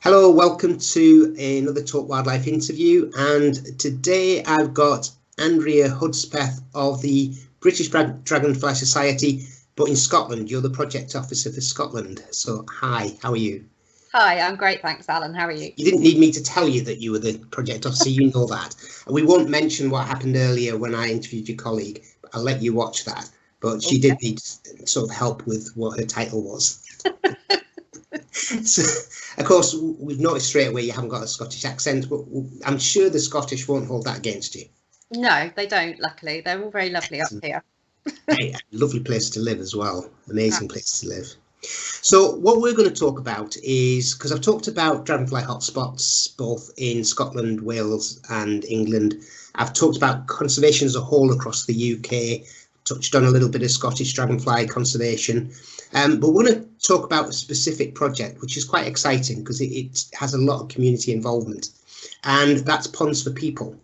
Hello, welcome to another Talk Wildlife interview, and today I've got Andrea Hudspeth of the British Dragonfly Society, but in Scotland. You're the project officer for Scotland. So hi, how are you? Hi, I'm great, thanks, Alan. How are you? You didn't need me to tell you that you were the project officer, you know that. We won't mention what happened earlier when I interviewed your colleague. I'll let you watch that, but she did need sort of help with what her title was. So, of course, we've noticed straight away you haven't got a Scottish accent, but I'm sure the Scottish won't hold that against you. No, they don't, luckily. They're all very lovely up here. Hey, lovely place to live as well. Amazing place to live. So what we're going to talk about is, because I've talked about dragonfly hotspots both in Scotland, Wales and England. I've talked about conservation as a whole across the UK, touched on a little bit of Scottish dragonfly conservation. But we're going to talk about a specific project, which is quite exciting because it has a lot of community involvement, and that's Ponds for People.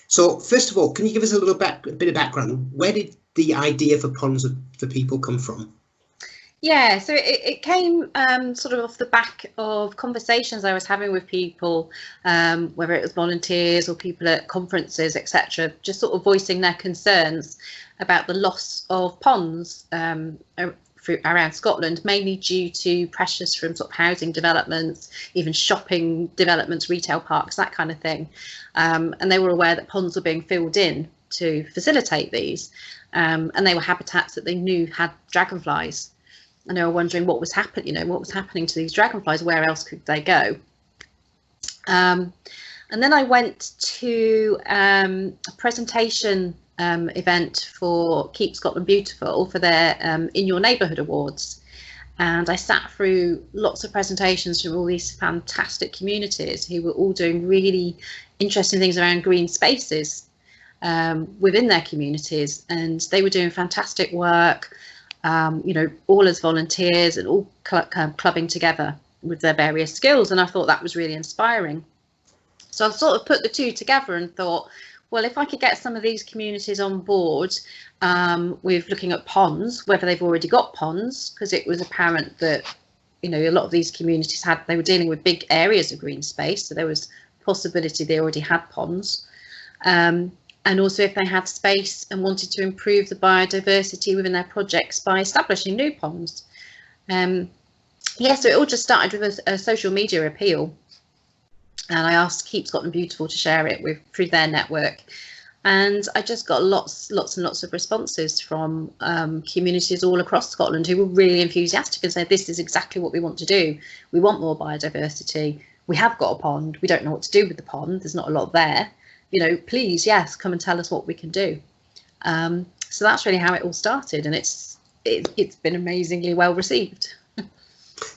So first of all, can you give us a bit of background? Where did the idea for Ponds for People come from? Yeah, so it came sort of off the back of conversations I was having with people, whether it was volunteers or people at conferences, etc., just sort of voicing their concerns about the loss of ponds around Scotland, mainly due to pressures from sort of housing developments, even shopping developments, retail parks, that kind of thing. And they were aware that ponds were being filled in to facilitate these, and they were habitats that they knew had dragonflies. And they were wondering what was happening, what was happening to these dragonflies, where else could they go? And then I went to a presentation event for Keep Scotland Beautiful for their In Your Neighbourhood Awards. And I sat through lots of presentations from all these fantastic communities who were all doing really interesting things around green spaces within their communities. And they were doing fantastic work. All as volunteers and all clubbing together with their various skills. And I thought that was really inspiring. So I sort of put the two together and thought, well, if I could get some of these communities on board with looking at ponds, whether they've already got ponds, because it was apparent that, a lot of these communities they were dealing with big areas of green space. So there was possibility they already had ponds. And also if they had space and wanted to improve the biodiversity within their projects by establishing new ponds. So it all just started with a social media appeal. And I asked Keep Scotland Beautiful to share it through their network. And I just got lots and lots of responses from communities all across Scotland who were really enthusiastic and said, this is exactly what we want to do. We want more biodiversity. We have got a pond. We don't know what to do with the pond. There's not a lot there. Please, yes, come and tell us what we can do. So that's really how it all started, and it's been amazingly well received.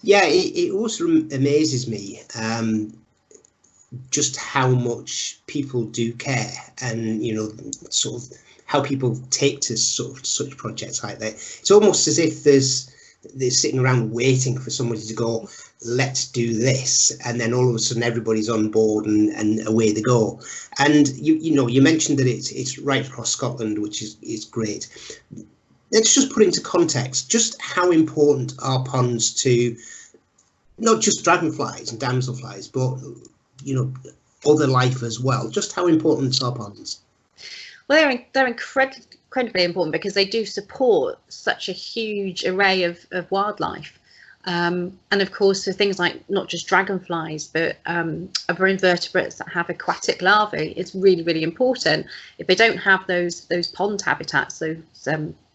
Yeah, it also amazes me just how much people do care, and sort of how people take to sort of such projects like that. It's almost as if they're sitting around waiting for somebody to go, let's do this, and then all of a sudden everybody's on board and away they go. And you mentioned that it's right across Scotland, which is great. Let's just put into context just how important are ponds to not just dragonflies and damselflies, but other life as well. Just how important are ponds? Well, they're incredibly important because they do support such a huge array of wildlife. And of course, for things like not just dragonflies, but other invertebrates that have aquatic larvae, it's really, really important. If they don't have those pond habitats, those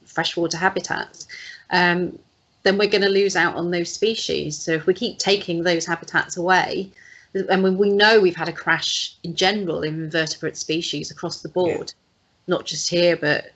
freshwater habitats, then we're going to lose out on those species. So if we keep taking those habitats away, and when we know we've had a crash in general in invertebrate species across the board, not just here, but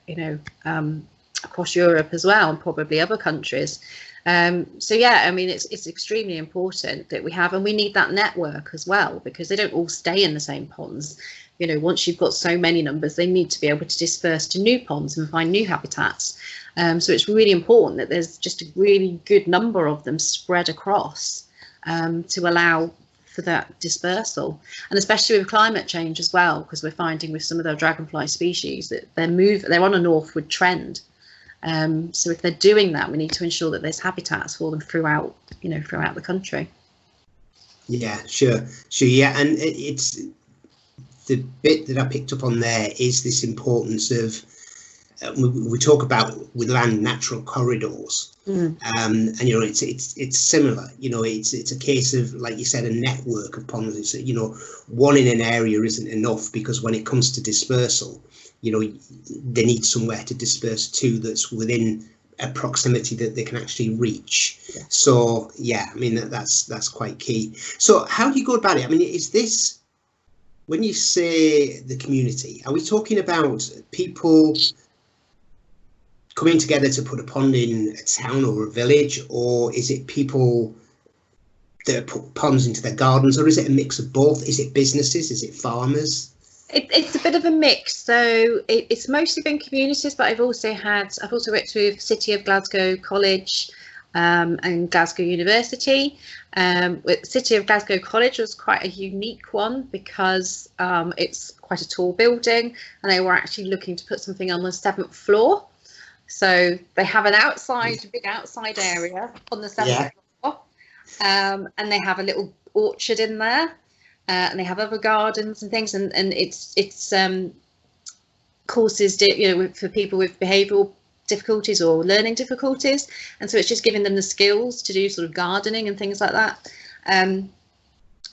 across Europe as well, and probably other countries. So yeah, I mean, it's extremely important that we have, and we need that network as well, because they don't all stay in the same ponds. Once you've got so many numbers, they need to be able to disperse to new ponds and find new habitats. So it's really important that there's just a really good number of them spread across to allow for that dispersal, and especially with climate change as well, because we're finding with some of the dragonfly species that they're on a northward trend. So if they're doing that, we need to ensure that there's habitats for them throughout the country. Yeah, sure. Yeah, and it's the bit that I picked up on there is this importance of we talk about with land natural corridors, and it's similar. It's a case of, like you said, a network of ponds. It's, one in an area isn't enough, because when it comes to dispersal, they need somewhere to disperse to that's within a proximity that they can actually reach. Yeah. So yeah, I mean that's quite key. So how do you go about it? I mean, is this, when you say the community, are we talking about people coming together to put a pond in a town or a village, or is it people that put ponds into their gardens, or is it a mix of both? Is it businesses? Is it farmers? It's a bit of a mix. So it's mostly been communities, but I've also worked with City of Glasgow College and Glasgow University. With City of Glasgow College was quite a unique one, because it's quite a tall building, and they were actually looking to put something on the 7th floor. So they have an big outside area on the 7th floor, and they have a little orchard in there. And they have other gardens and things, and it's courses, for people with behavioural difficulties or learning difficulties, and so it's just giving them the skills to do sort of gardening and things like that.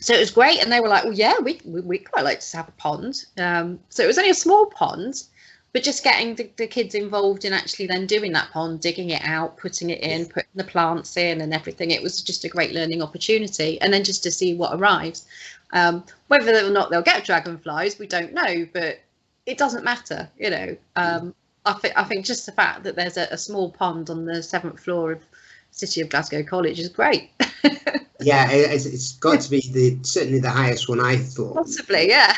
So it was great, and they were like, well, yeah, we quite like to have a pond. So it was only a small pond, but just getting the kids involved in actually then doing that pond, digging it out, putting it in, putting the plants in and everything. It was just a great learning opportunity, and then just to see what arrives. Whether or not they'll get dragonflies, we don't know, but it doesn't matter, I think just the fact that there's a small pond on the 7th floor of City of Glasgow College is great. Yeah, it's got to be certainly the highest one, I thought. Possibly, yeah.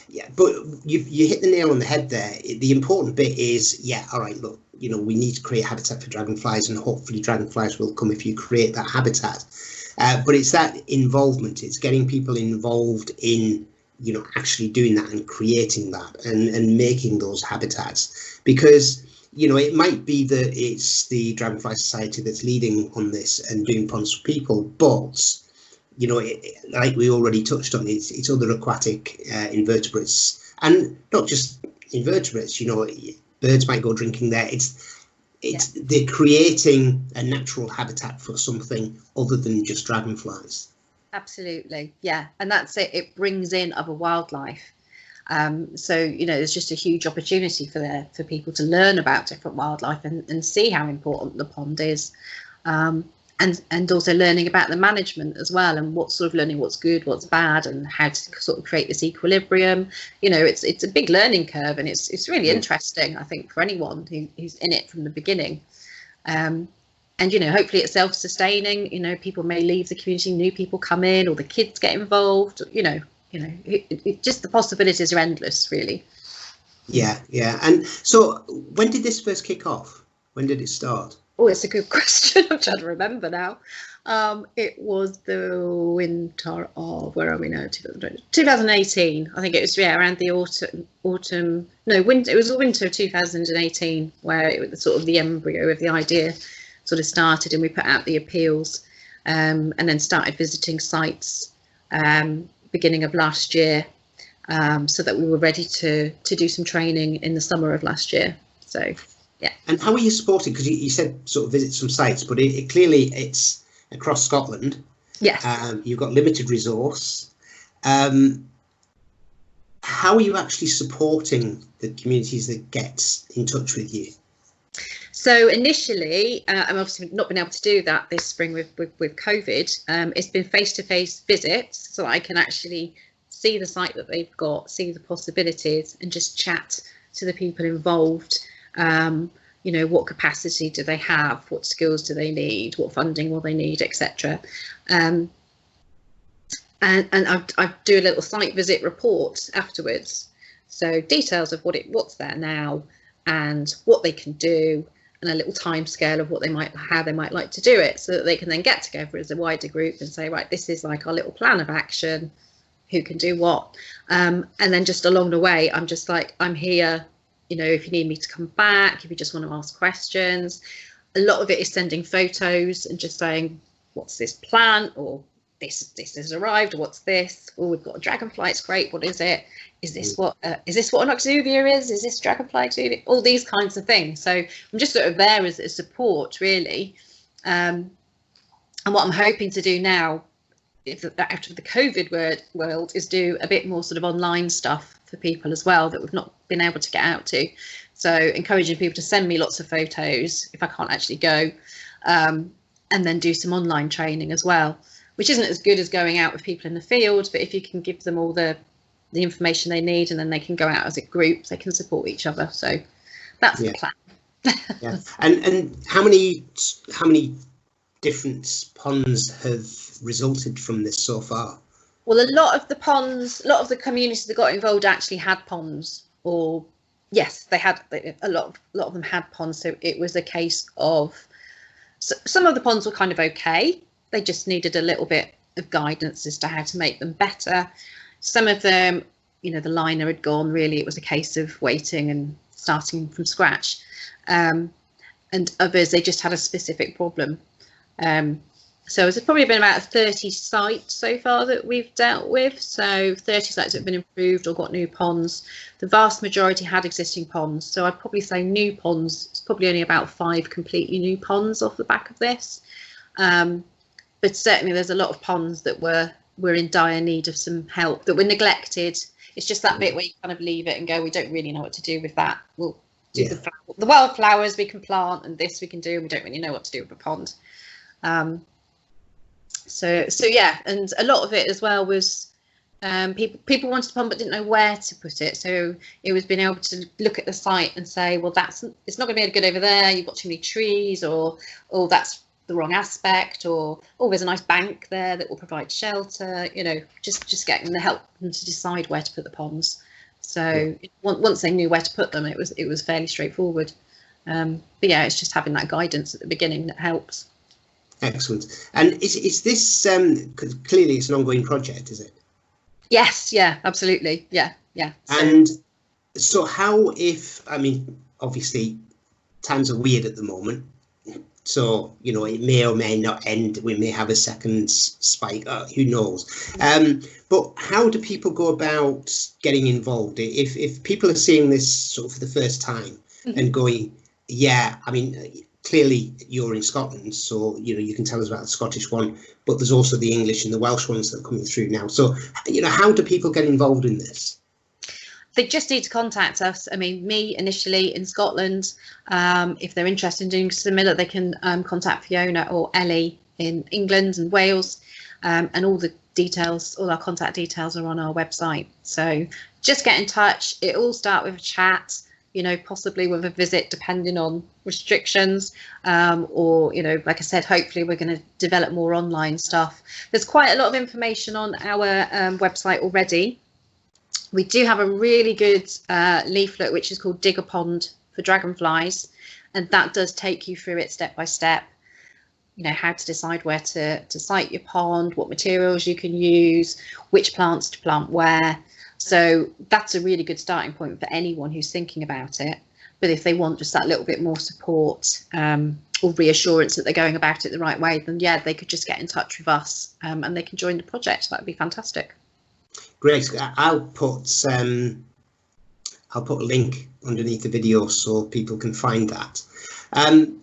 Yeah, but you hit the nail on the head there. The important bit is, all right, look, we need to create habitat for dragonflies, and hopefully dragonflies will come if you create that habitat. But it's that involvement. It's getting people involved in, actually doing that and creating that and making those habitats, because it might be that it's the Dragonfly Society that's leading on this and doing ponds for people, but like we already touched on, it's other aquatic invertebrates, and not just invertebrates. Birds might go drinking there. They're creating a natural habitat for something other than just dragonflies. Absolutely, yeah, and that's it. It brings in other wildlife. So there's just a huge opportunity for people to learn about different wildlife and see how important the pond is, and also learning about the management as well, and what's good, what's bad, and how to sort of create this equilibrium. It's a big learning curve, and it's really interesting, I think, for anyone who's in it from the beginning. And hopefully it's self-sustaining. People may leave the community, new people come in, or the kids get involved. Just the possibilities are endless, really. Yeah. And so when did this first kick off? When did it start? Oh, it's a good question. I'm trying to remember now. It was the winter of, where are we now? 2018. I think it was, around the autumn. No, winter. It was the winter of 2018 where it was sort of the embryo of the idea sort of started, and we put out the appeals, and then started visiting sites beginning of last year, so that we were ready to do some training in the summer of last year. So yeah. And how are you supported? Because you said sort of visit some sites, but clearly it's across Scotland. Yes. You've got limited resource. How are you actually supporting the communities that get in touch with you? So initially, I'm obviously not been able to do that this spring with COVID. It's been face-to-face visits, so I can actually see the site that they've got, see the possibilities, and just chat to the people involved. What capacity do they have? What skills do they need? What funding will they need, etc. And I do a little site visit report afterwards. So details of what's there now and what they can do, and a little time scale of how they might like to do it, so that they can then get together as a wider group and say, right, this is like our little plan of action, who can do what, and then just along the way, I'm just like, I'm here, if you need me to come back, if you just want to ask questions. A lot of it is sending photos and just saying, what's this plant, or this has arrived. What's this? Oh, we've got a dragonfly. It's great. What is it? Is this what an Oxuvia is? Is this dragonfly Oxuvia? All these kinds of things. So I'm just sort of there as a support, really. And what I'm hoping to do now, out of the COVID world, is do a bit more sort of online stuff for people as well that we've not been able to get out to. So encouraging people to send me lots of photos if I can't actually go, and then do some online training as well, which isn't as good as going out with people in the field, but if you can give them all the information they need, and then they can go out as a group, they can support each other. So that's the plan. Yeah. And how many different ponds have resulted from this so far? Well, a lot of the communities that got involved actually had ponds, or yes, they had a lot of them had ponds. So it was a case of some of the ponds were kind of okay. They just needed a little bit of guidance as to how to make them better. Some of them, the liner had gone. Really, it was a case of waiting and starting from scratch. And others, they just had a specific problem. So it's probably been about 30 sites so far that we've dealt with. So 30 sites that have been improved or got new ponds. The vast majority had existing ponds. So I'd probably say new ponds, it's probably only about 5 completely new ponds off the back of this. But certainly there's a lot of ponds that were in dire need of some help, that were neglected. It's just that bit where you kind of leave it and go, we don't really know what to do with that. We'll do the wildflowers we can plant, and this we can do, and we don't really know what to do with a pond. So yeah, and a lot of it as well was people wanted a pond but didn't know where to put it. So it was being able to look at the site and say, well, it's not going to be good over there. You've got too many trees, or that's the wrong aspect, or there's a nice bank there that will provide shelter. Just getting the help to decide where to put the ponds. So once they knew where to put them, it was fairly straightforward. But yeah, it's just having that guidance at the beginning that helps. Excellent. And is this, cause clearly it's an ongoing project, is it? Yes, yeah, absolutely. Yeah. And so obviously times are weird at the moment. So, it may or may not end. We may have a second spike, who knows? But how do people go about getting involved? If people are seeing this sort of for the first time and going, clearly you're in Scotland, so you can tell us about the Scottish one, but there's also the English and the Welsh ones that are coming through now. So how do people get involved in this? They just need to contact us. Me initially in Scotland. If they're interested in doing similar, they can contact Fiona or Ellie in England and Wales, and all our contact details are on our website. So just get in touch. It all start with a chat, possibly with a visit depending on restrictions, or like I said, hopefully we're going to develop more online stuff. There's quite a lot of information on our website already. We do have a really good leaflet which is called Dig a Pond for Dragonflies, and that does take you through it step by step. How to decide where to site your pond, what materials you can use, which plants to plant where. So that's a really good starting point for anyone who's thinking about it. But if they want just that little bit more support or reassurance that they're going about it the right way, then yeah, they could just get in touch with us, and they can join the project. That would be fantastic. Great. I'll put a link underneath the video so people can find that. And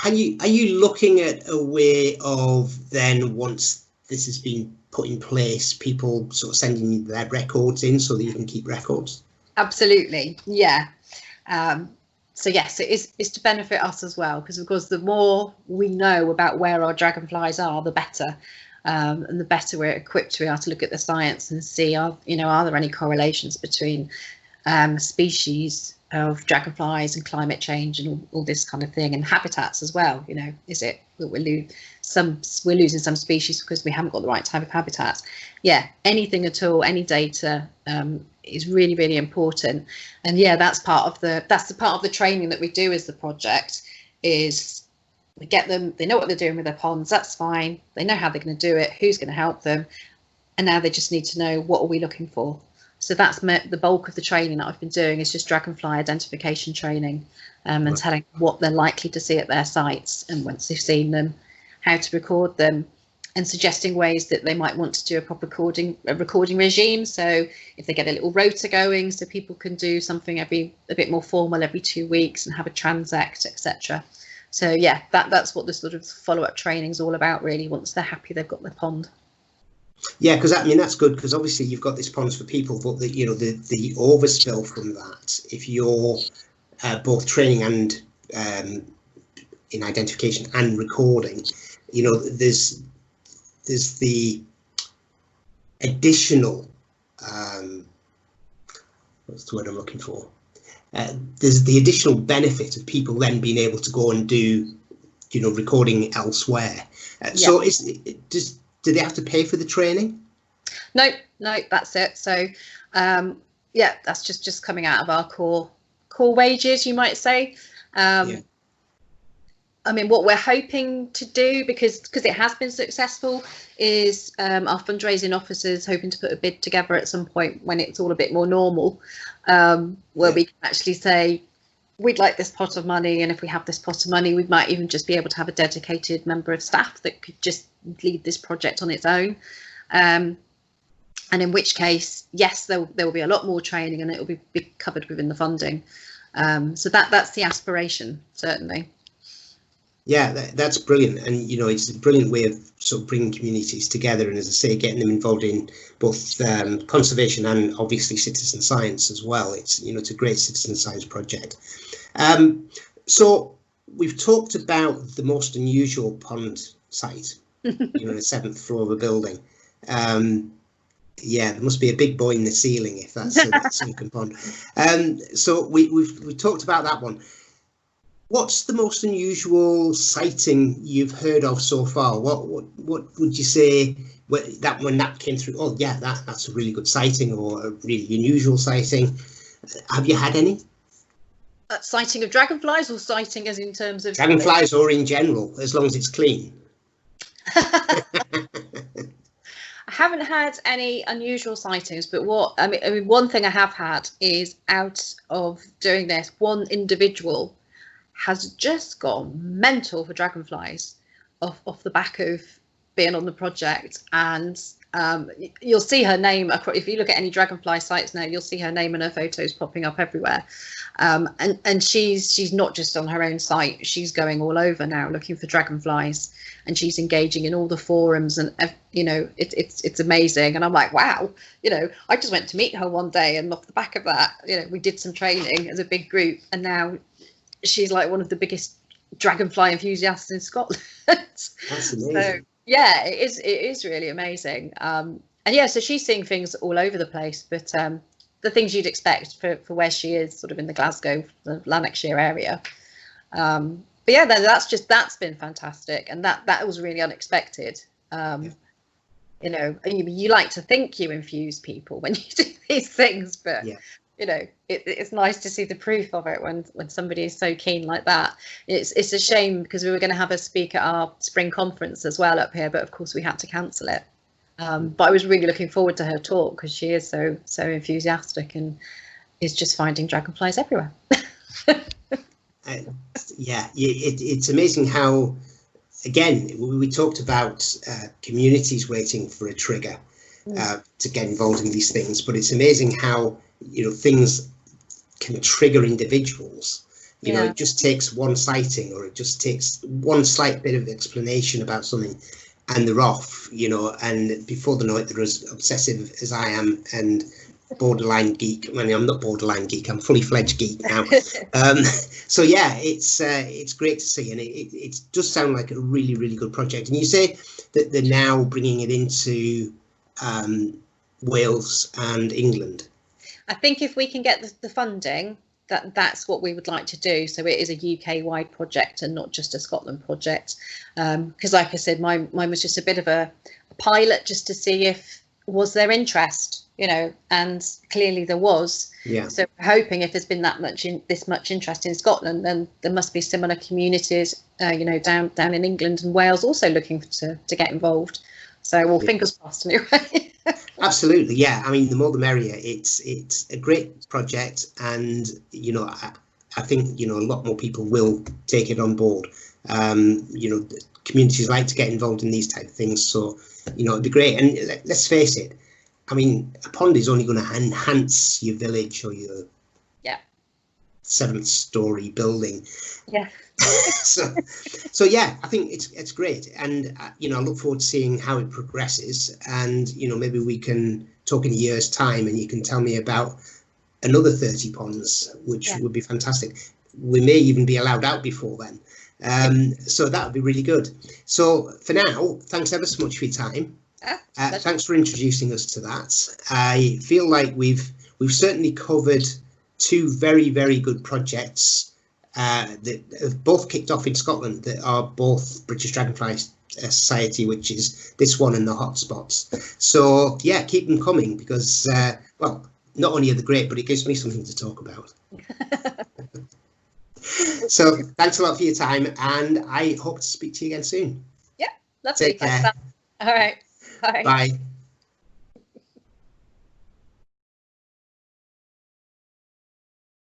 are you looking at a way of then, once this has been put in place, people sort of sending you their records in so that you can keep records? Absolutely, yeah. So yes, it's to benefit us as well, because of course the more we know about where our dragonflies are, the better. And the better we're equipped we are to look at the science and see, are there any correlations between species of dragonflies and climate change and all this kind of thing, and habitats as well. Is it that we're losing some species because we haven't got the right type of habitats? Yeah, anything at all, any data is really, really important. And yeah, that's the part of the training that we do as the project. Is we get them, they know what they're doing with their ponds, that's fine, they know how they're going to do it, who's going to help them, and now they just need to know what are we looking for. So that's the bulk of the training that I've been doing, is just dragonfly identification training, and telling what they're likely to see at their sites, and once they've seen them, how to record them, and suggesting ways that they might want to do a proper recording regime. So if they get a little rota going, so people can do something a bit more formal every 2 weeks and have a transect, etc. So yeah, that's what the sort of follow-up training is all about, really, once they're happy they've got the pond. Yeah, because I mean, that's good, because obviously you've got this ponds for people, but the the overspill from that, if you're both training and in identification and recording, there's the additional what's the word I'm looking for? There's the additional benefit of people then being able to go and do, recording elsewhere. So do they have to pay for the training? No, that's it. So yeah, that's just coming out of our core wages, you might say. I mean, what we're hoping to do, because it has been successful, is our fundraising officers hoping to put a bid together at some point when it's all a bit more normal, where we can actually say, we'd like this pot of money, and if we have this pot of money, we might even just be able to have a dedicated member of staff that could just lead this project on its own. And in which case, yes, there will be a lot more training, and it will be covered within the funding. So that's the aspiration, certainly. Yeah, that's brilliant, and it's a brilliant way of sort of bringing communities together, and as I say, getting them involved in both conservation and obviously citizen science as well. It's it's a great citizen science project. So we've talked about the most unusual pond site, the 7th floor of a building. Yeah, there must be a big boy in the ceiling if that's a sunken pond. So we've talked about that one. What's the most unusual sighting you've heard of so far? What would you say when that came through? Oh yeah, that's a really good sighting, or a really unusual sighting. Have you had any? Sighting of dragonflies, or sighting as in terms of dragonflies, or in general, as long as it's clean? I haven't had any unusual sightings, but I mean, one thing I have had is, out of doing this, one individual has just gone mental for dragonflies off the back of being on the project, and you'll see her name if you look at any dragonfly sites now. You'll see her name and her photos popping up everywhere, and she's not just on her own site, she's going all over now looking for dragonflies, and she's engaging in all the forums, and it's amazing. And I'm like, wow, I just went to meet her one day, and off the back of that, we did some training as a big group, and now she's like one of the biggest dragonfly enthusiasts in Scotland. That's amazing. So yeah, it is really amazing. And yeah, so she's seeing things all over the place, but the things you'd expect for where she is, sort of in the Glasgow, the Lanarkshire area. But yeah, that's been fantastic, and that was really unexpected. You like to think you infuse people when you do these things, but it's nice to see the proof of it when somebody is so keen like that. It's a shame, because we were going to have her speak at our spring conference as well up here, but of course we had to cancel it. But I was really looking forward to her talk, because she is so enthusiastic and is just finding dragonflies everywhere. It's amazing how, again, we talked about communities waiting for a trigger to get involved in these things, but it's amazing how things can trigger individuals. It just takes one sighting, or it just takes one slight bit of explanation about something, and they're off. And before they know it, they're as obsessive as I am, and borderline geek. I mean, I'm not borderline geek, I'm fully fledged geek now. So yeah, it's great to see, and it does sound like a really, really good project. And you say that they're now bringing it into Wales and England. I think if we can get the funding, that's what we would like to do. So it is a UK-wide project and not just a Scotland project. Because like I said, mine was just a bit of a pilot, just to see if was there interest, and clearly there was. Yeah. So we're hoping if there's been this much interest in Scotland, then there must be similar communities, down in England and Wales also looking to get involved. So, well, fingers crossed anyway. Absolutely, yeah. I mean, the more the merrier. It's a great project, and I think a lot more people will take it on board. communities like to get involved in these type of things. So, you know, it'd be great. And let's face it, I mean, a pond is only going to enhance your village or your 7th-story building. Yeah. so yeah, I think it's great, and you know, I look forward to seeing how it progresses. And you know, maybe we can talk in a year's time, and you can tell me about another 30 ponds, which would be fantastic. We may even be allowed out before then. So that would be really good. So for now, thanks ever so much for your time. Thanks for introducing us to that. I feel like we've certainly covered 2 very, very good projects that have both kicked off in Scotland, that are both British Dragonfly Society, which is this one and the hotspots. So yeah, keep them coming, because well, not only are they great, but it gives me something to talk about. So thanks a lot for your time, and I hope to speak to you again soon. Yeah, lovely. Take care. All right. Bye. Bye.